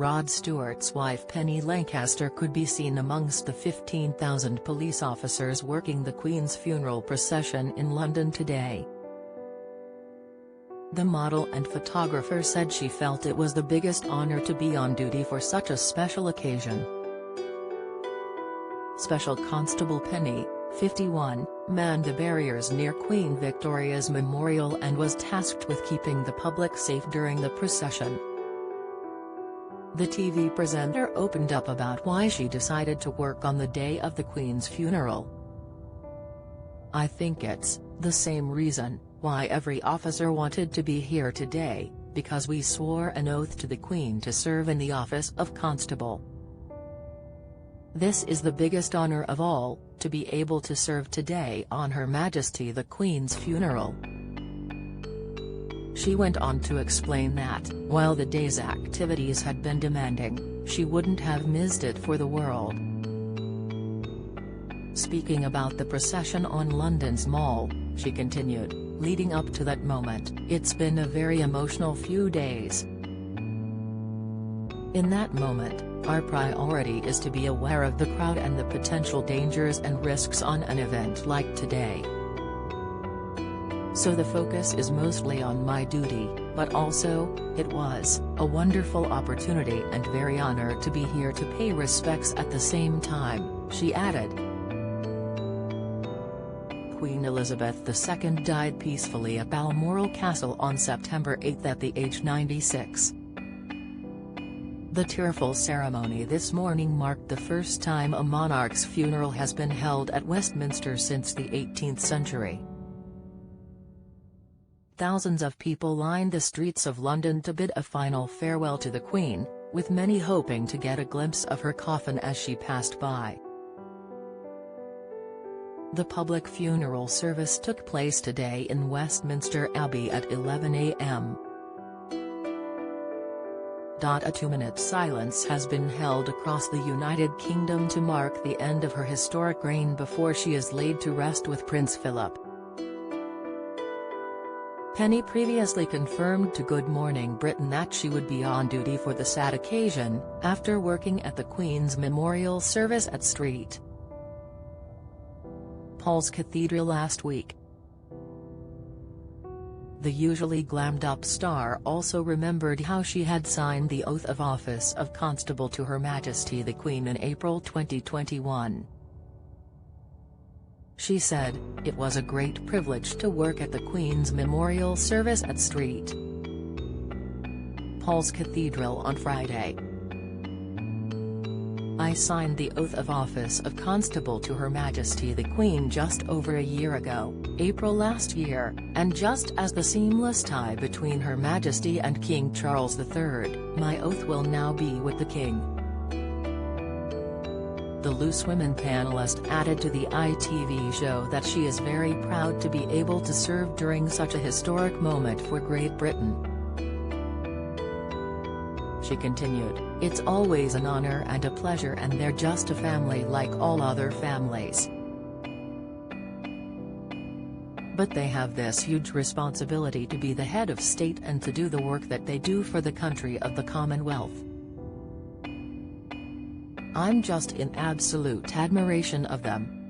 Rod Stewart's wife Penny Lancaster could be seen amongst the 15,000 police officers working the Queen's funeral procession in London today. The model and photographer said she felt it was the biggest honour to be on duty for such a special occasion. Special Constable Penny, 51, manned the barriers near Queen Victoria's memorial and was tasked with keeping the public safe during the procession. The TV presenter opened up about why she decided to work on the day of the Queen's funeral. "I think it's the same reason why every officer wanted to be here today, because we swore an oath to the Queen to serve in the office of constable. This is the biggest honour of all, to be able to serve today on Her Majesty the Queen's funeral." She went on to explain that, while the day's activities had been demanding, she wouldn't have missed it for the world. Speaking about the procession on London's Mall, she continued, "Leading up to that moment, it's been a very emotional few days. In that moment, our priority is to be aware of the crowd and the potential dangers and risks on an event like today. So the focus is mostly on my duty, but also, it was a wonderful opportunity and very honored to be here to pay respects at the same time," she added. Queen Elizabeth II died peacefully at Balmoral Castle on September 8 at the age 96. The tearful ceremony this morning marked the first time a monarch's funeral has been held at Westminster since the 18th century. Thousands of people lined the streets of London to bid a final farewell to the Queen, with many hoping to get a glimpse of her coffin as she passed by. The public funeral service took place today in Westminster Abbey at 11 a.m. A 2-minute silence has been held across the United Kingdom to mark the end of her historic reign before she is laid to rest with Prince Philip. Penny previously confirmed to Good Morning Britain that she would be on duty for the sad occasion, after working at the Queen's memorial service at St. Paul's Cathedral last week. The usually glammed-up star also remembered how she had signed the oath of office of Constable to Her Majesty the Queen in April 2021. She said, "It was a great privilege to work at the Queen's memorial service at St. Paul's Cathedral on Friday. I signed the oath of office of Constable to Her Majesty the Queen just over a year ago, April last year, and just as the seamless tie between Her Majesty and King Charles III, my oath will now be with the King." The Loose Women panelist added to the ITV show that she is very proud to be able to serve during such a historic moment for Great Britain. She continued, "It's always an honor and a pleasure, and they're just a family like all other families. But they have this huge responsibility to be the head of state and to do the work that they do for the country of the Commonwealth. I'm just in absolute admiration of them."